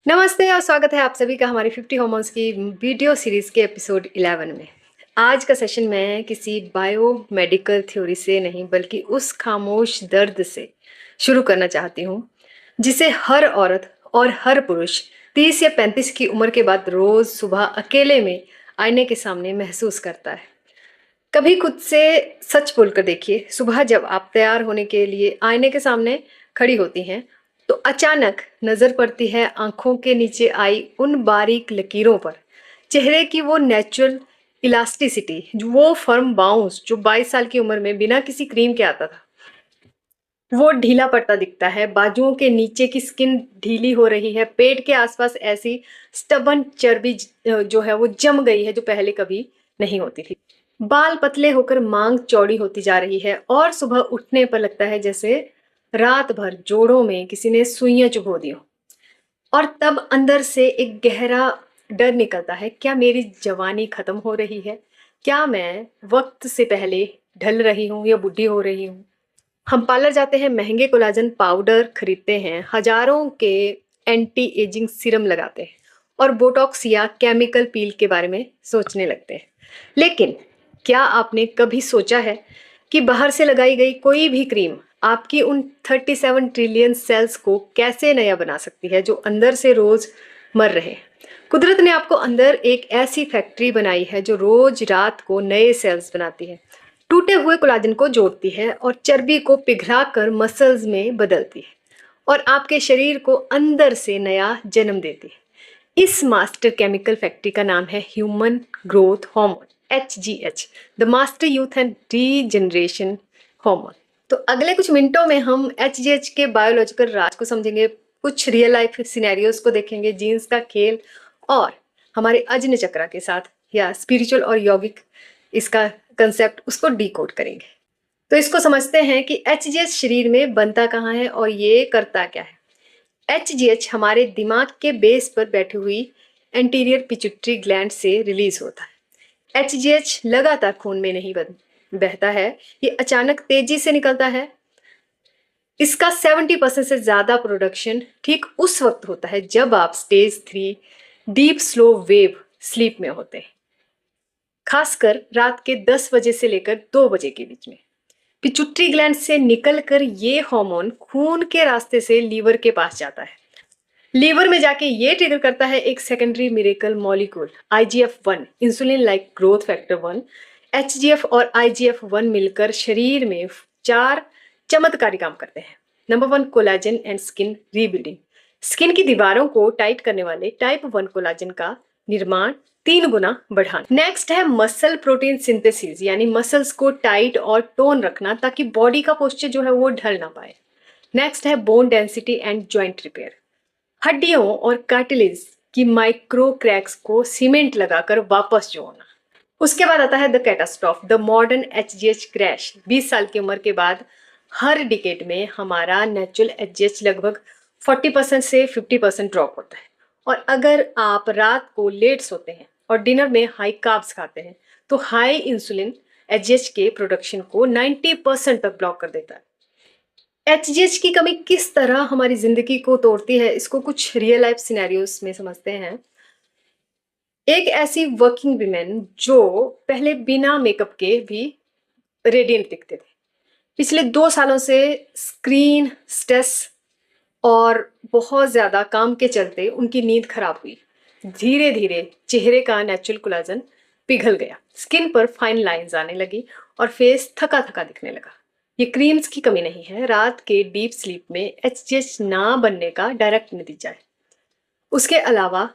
नमस्ते और स्वागत है आप सभी का हमारी 50 हॉर्मोन्स की वीडियो सीरीज के एपिसोड 11 में। आज का सेशन मैं किसी बायोमेडिकल थ्योरी से नहीं बल्कि उस खामोश दर्द से शुरू करना चाहती हूँ जिसे हर औरत और हर पुरुष 30 या 35 की उम्र के बाद रोज सुबह अकेले में आईने के सामने महसूस करता है। कभी खुद से सच बोलकर देखिए, सुबह जब आप तैयार होने के लिए आईने के सामने खड़ी होती हैं तो अचानक नजर पड़ती है आंखों के नीचे आई उन बारीक लकीरों पर। चेहरे की वो नेचुरल इलास्टिसिटी, वो फर्म बाउंस जो 22 साल की उम्र में बिना किसी क्रीम के आता था, वो ढीला पड़ता दिखता है। बाजुओं के नीचे की स्किन ढीली हो रही है। पेट के आसपास ऐसी स्टबन चर्बी जो है वो जम गई है जो पहले कभी नहीं होती थी। बाल पतले होकर मांग चौड़ी होती जा रही है और सुबह उठने पर लगता है जैसे रात भर जोड़ों में किसी ने सुइयां चुभो दी हो। और तब अंदर से एक गहरा डर निकलता है, क्या मेरी जवानी खत्म हो रही है? क्या मैं वक्त से पहले ढल रही हूँ या बुढ़ी हो रही हूँ? हम पार्लर जाते हैं, महंगे कोलाजन पाउडर खरीदते हैं, हजारों के एंटी एजिंग सीरम लगाते हैं और बोटॉक्स या केमिकल पील के बारे में सोचने लगते हैं। लेकिन क्या आपने कभी सोचा है कि बाहर से लगाई गई कोई भी क्रीम आपकी उन 37 ट्रिलियन सेल्स को कैसे नया बना सकती है जो अंदर से रोज मर रहे? कुदरत ने आपको अंदर एक ऐसी फैक्ट्री बनाई है जो रोज रात को नए सेल्स बनाती है, टूटे हुए कोलाजन को जोड़ती है और चर्बी को पिघलाकर मसल्स में बदलती है और आपके शरीर को अंदर से नया जन्म देती है। इस मास्टर केमिकल फैक्ट्री का नाम है human growth hormone, HGH, the master youth and regeneration hormone. तो अगले कुछ मिनटों में हम HGH के बायोलॉजिकल राज को समझेंगे, कुछ रियल लाइफ सिनेरियोस को देखेंगे, जीन्स का खेल और हमारे अजन चक्रा के साथ या स्पिरिचुअल और यौगिक इसका कंसेप्ट उसको डिकोड करेंगे। तो इसको समझते हैं कि HGH शरीर में बनता कहाँ है और ये करता क्या है। HGH हमारे दिमाग के बेस पर बैठी हुई एंटीरियर पिट्यूटरी ग्लैंड से रिलीज होता है। HGH लगातार खून में नहीं बहता है, ये अचानक तेजी से निकलता है। इसका 70% से ज्यादा प्रोडक्शन ठीक उस वक्त होता है जब आप stage 3 deep slow wave sleep में होते हैं, खासकर रात के 10 बजे से लेकर 2 बजे के बीच में। पिट्यूटरी ग्लैंड से निकलकर ये हार्मोन खून के रास्ते से लीवर के पास जाता है। लीवर में जाके ये ट्रिगर करता है एक secondary miracle molecule IGF-1, insulin like growth factor 1। HGF और IGF-1 मिलकर शरीर में 4 चमत्कारी काम करते हैं। Number 1, collagen and skin rebuilding. Skin की दीवारों को टाइट करने वाले टाइप 1 कोलाजन का निर्माण 3 गुना बढ़ाना। नेक्स्ट है मसल प्रोटीन सिंथेसिस, यानी मसल्स को टाइट और टोन रखना ताकि बॉडी का पोस्चर जो है वो ढल ना पाए। नेक्स्ट है bone density and joint repair, हड्डियों और कार्टिलेज की माइक्रो क्रैक्स को सीमेंट लगाकर वापस जोड़ना। उसके बाद आता है the catastrophe, the modern HGH crash. 20 साल की उम्र के बाद हर डिकेड में हमारा नेचुरल HGH लगभग 40% से 50% ड्रॉप होता है। और अगर आप रात को लेट सोते हैं और डिनर में हाई कार्ब्स खाते हैं तो हाई इंसुलिन HGH के प्रोडक्शन को 90% तक ब्लॉक कर देता है। HGH की कमी किस तरह हमारी जिंदगी को तोड़ती है, इसको कुछ रियल लाइफ सिनेरियोस में समझते हैं। एक ऐसी वर्किंग विमेन जो पहले बिना मेकअप के भी रेडिएंट दिखते थे, पिछले 2 सालों से स्क्रीन स्ट्रेस और बहुत ज्यादा काम के चलते उनकी नींद खराब हुई। धीरे धीरे चेहरे का नेचुरल कोलाजन पिघल गया, स्किन पर फाइन लाइंस आने लगी और फेस थका थका दिखने लगा। ये क्रीम्स की कमी नहीं है, रात के डीप स्लीप में HGH ना बनने का डायरेक्ट नतीजा है। उसके अलावा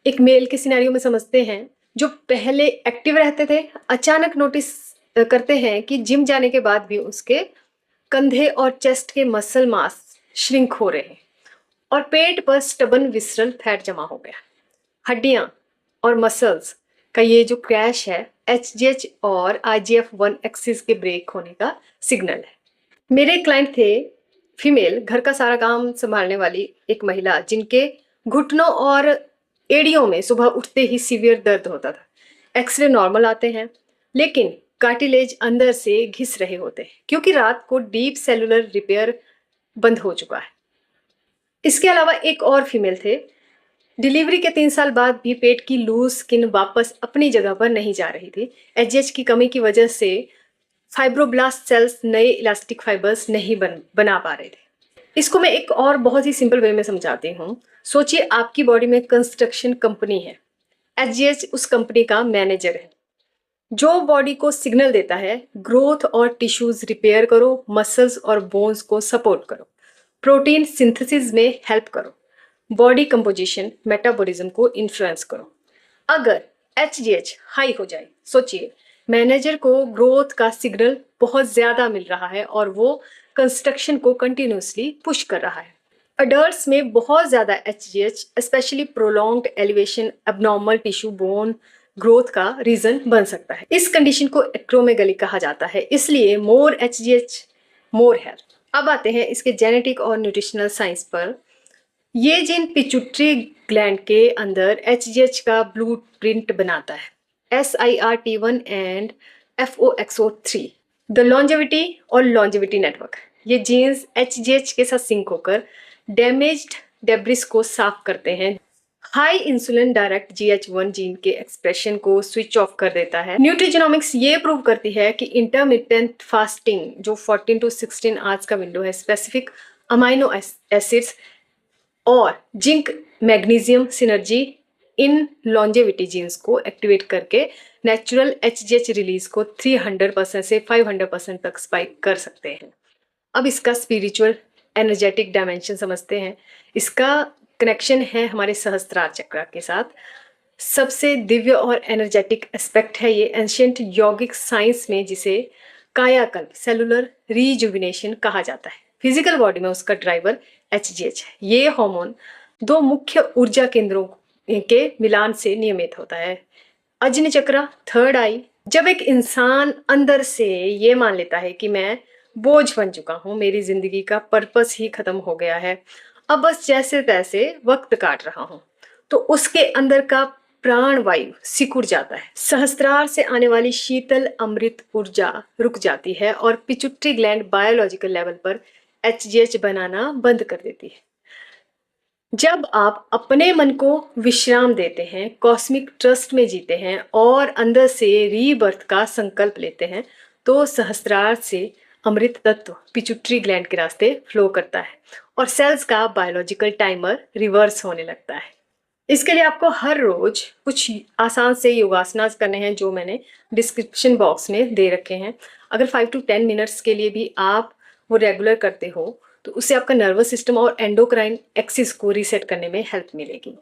एक मेल के सिनेरियो में समझते हैं, जो पहले एक्टिव रहते थे अचानक नोटिस करते हैं कि जिम जाने के बाद भी उसके कंधे और चेस्ट के मसल मास श्रिंक हो रहे हैं और पेट पर स्टबन विसरल फैट जमा हो गया। हड्डियां और मसल्स का ये जो क्रैश है HGH और IGF-1 एक्सिस के ब्रेक होने का सिग्नल है। मेरे क्लाइंट थे फीमेल, घर का सारा काम संभालने वाली एक महिला, जिनके घुटनों और एड़ियों में सुबह उठते ही सीवियर दर्द होता था। एक्सरे नॉर्मल आते हैं लेकिन कार्टिलेज अंदर से घिस रहे होते हैं क्योंकि रात को डीप सेलुलर रिपेयर बंद हो चुका है। इसके अलावा एक और फीमेल थे डिलीवरी के 3 साल बाद भी पेट की लूज स्किन वापस अपनी जगह पर नहीं जा रही थी। एचजीएच की कमी की वजह से फाइब्रोब्लास्ट सेल्स नए इलास्टिक फाइबर्स नहीं बना पा रहे थे। इसको मैं एक और बहुत ही सिंपल वे में समझाती हूँ। सोचिए आपकी बॉडी में कंस्ट्रक्शन कंपनी है, एचजीएच उस कंपनी का मैनेजर है जो बॉडी को सिग्नल देता है ग्रोथ और टिश्यूज रिपेयर करो, मसल्स और बोन्स को सपोर्ट करो, प्रोटीन सिंथेसिस में हेल्प करो, बॉडी कंपोजिशन मेटाबॉलिज्म को इन्फ्लुएंस करो। अगर एचजीएच हाई हो जाए, सोचिए मैनेजर को ग्रोथ का सिग्नल बहुत ज्यादा मिल रहा है और वो कंस्ट्रक्शन को कंटिन्यूसली पुश कर रहा है। अडल्ट्स में बहुत ज्यादा HGH specially prolonged elevation abnormal tissue bone growth का रीजन बन सकता है। इस कंडीशन को एक्रोमेगली कहा जाता है, इसलिए मोर एचजीएच मोर हेयर। अब आते हैं इसके जेनेटिक और न्यूट्रिशनल साइंस पर। ये जीन पिट्यूटरी ग्लैंड के अंदर एचजीएच का ब्लूप्रिंट बनाता है, SIRT1 and FOXO3। The longevity और लॉन्जेविटी नेटवर्क, ये जीन्स एचजीएच के साथ सिंक होकर डैमेज्ड डेब्रिस को साफ करते हैं। High insulin direct GH1 gene के एक्सप्रेशन को स्विच ऑफ कर देता है। न्यूट्रिजेनोमिक्स ये प्रूव करती है कि इंटरमिटेंट फास्टिंग जो 14 to 16 आवर्स का विंडो है, स्पेसिफिक अमाइनो एसिड्स और zinc magnesium synergy in longevity genes को एक्टिवेट करके नेचुरल एचजीएच रिलीज को 300% से 500% तक स्पाइक कर सकते हैं। अब इसका स्पिरिचुअल एनर्जेटिक डायमेंशन समझते हैं। इसका कनेक्शन है हमारे सहस्त्रार चक्र के साथ। सबसे दिव्य और एनर्जेटिक एस्पेक्ट है ये एंशियंट यौगिक साइंस में, जिसे कायाकल्प सेलुलर रीजुविनेशन कहा जाता है। फिजिकल बॉडी में उसका ड्राइवर एचजीएच है। ये हार्मोन दो मुख्य ऊर्जा केंद्रों के मिलान से नियमित होता है, अग्नि चक्र, थर्ड आई। जब एक इंसान अंदर से ये मान लेता है कि मैं बोझ बन चुका हूँ, मेरी जिंदगी का पर्पस ही खत्म हो गया है, अब बस जैसे तैसे वक्त काट रहा हूँ, तो उसके अंदर का प्राण वायु सिकुड़ जाता है। सहस्त्रार से आने वाली शीतल अमृत ऊर्जा रुक जाती है और पिट्यूटरी ग्लैंड बायोलॉजिकल लेवल पर एचजीएच बनाना बंद कर देती है। जब आप अपने मन को विश्राम देते हैं, कॉस्मिक ट्रस्ट में जीते हैं और अंदर से रीबर्थ का संकल्प लेते हैं, तो सहस्त्रार से अमृत तत्व पिट्यूटरी ग्लैंड के रास्ते फ्लो करता है और सेल्स का बायोलॉजिकल टाइमर रिवर्स होने लगता है। इसके लिए आपको हर रोज कुछ आसान से योगासनास करने हैं जो मैंने डिस्क्रिप्शन बॉक्स में दे रखे हैं। अगर 5 to 10 मिनट्स के लिए भी आप वो रेगुलर करते हो तो उससे आपका नर्वस सिस्टम और एंडोक्राइन एक्सिस को रीसेट करने में हेल्प मिलेगी।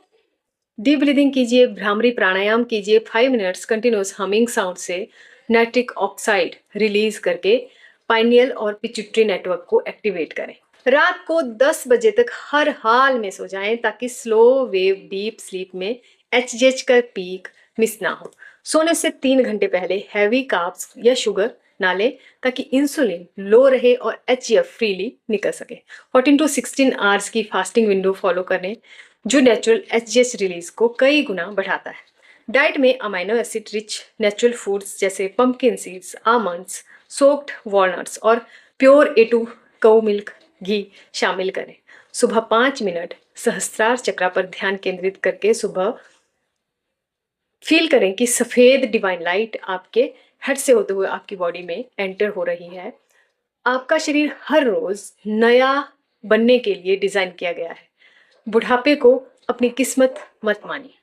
डीप ब्रीदिंग कीजिए, भ्रामरी प्राणायाम कीजिए, 5 मिनट्स कंटिन्यूस हमिंग साउंड से नाइट्रिक ऑक्साइड रिलीज करके पाइनियल और पिट्यूटरी नेटवर्क को एक्टिवेट करें। रात को 10 बजे तक हर हाल में सो जाएं ताकि स्लो वेव डीप स्लीप में एचजीएच का पीक मिस ना हो। सोने से 3 घंटे पहले हैवी कार्ब्स या शुगर ना लें ताकि इंसुलिन लो रहे और एचजीएफ फ्रीली निकल सके। 14 to 16 आवर्स की फास्टिंग विंडो फॉलो करें जो नेचुरल एचजीएच रिलीज को कई गुना बढ़ाता है। डाइट में amino acid rich natural foods जैसे pumpkin seeds, almonds, soaked walnuts और प्योर A2 कऊ मिल्क घी शामिल करें। सुबह 5 मिनट सहस्त्रार चक्र पर ध्यान केंद्रित करके सुबह फील करें कि सफेद डिवाइन लाइट आपके हेड से होते हुए आपकी बॉडी में एंटर हो रही है। आपका शरीर हर रोज नया बनने के लिए डिजाइन किया गया है। बुढ़ापे को अपनी किस्मत मत मानिए।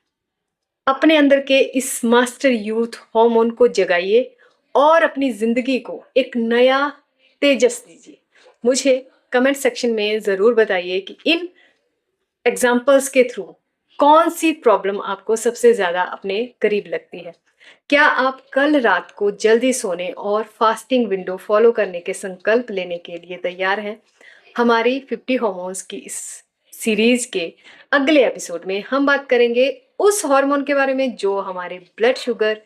अपने अंदर के इस मास्टर यूथ हार्मोन को जगाइए और अपनी जिंदगी को एक नया तेजस दीजिए। मुझे कमेंट सेक्शन में जरूर बताइए कि इन एग्जाम्पल्स के थ्रू कौन सी प्रॉब्लम आपको सबसे ज्यादा अपने करीब लगती है। क्या आप कल रात को जल्दी सोने और फास्टिंग विंडो फॉलो करने के संकल्प लेने के लिए तैयार हैं? हमारी 50 हॉर्मोन्स की इस सीरीज के अगले एपिसोड में हम बात करेंगे उस हार्मोन के बारे में जो हमारे blood sugar,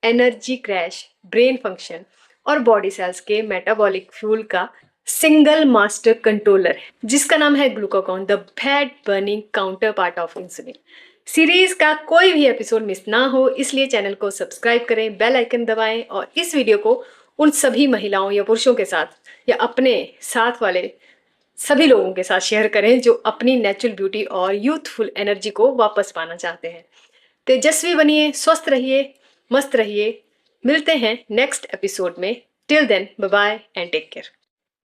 energy crash, brain function और बॉडी सेल्स के मेटाबॉलिक फ्यूल का सिंगल मास्टर कंट्रोलर है, जिसका नाम है glucagon, the fat burning counter part of insulin. Series का कोई भी एपिसोड मिस ना हो इसलिए चैनल को सब्सक्राइब करें, बेल आइकन दबाएं और इस वीडियो को उन सभी महिलाओं या पुरुषों के साथ या अपने साथ वाले सभी लोगों के साथ शेयर करें जो अपनी नेचुरल ब्यूटी और यूथफुल एनर्जी को वापस पाना चाहते हैं। तेजस्वी बनिए, स्वस्थ रहिए, मस्त रहिए। मिलते हैं नेक्स्ट एपिसोड में। Till then, bye bye and take care.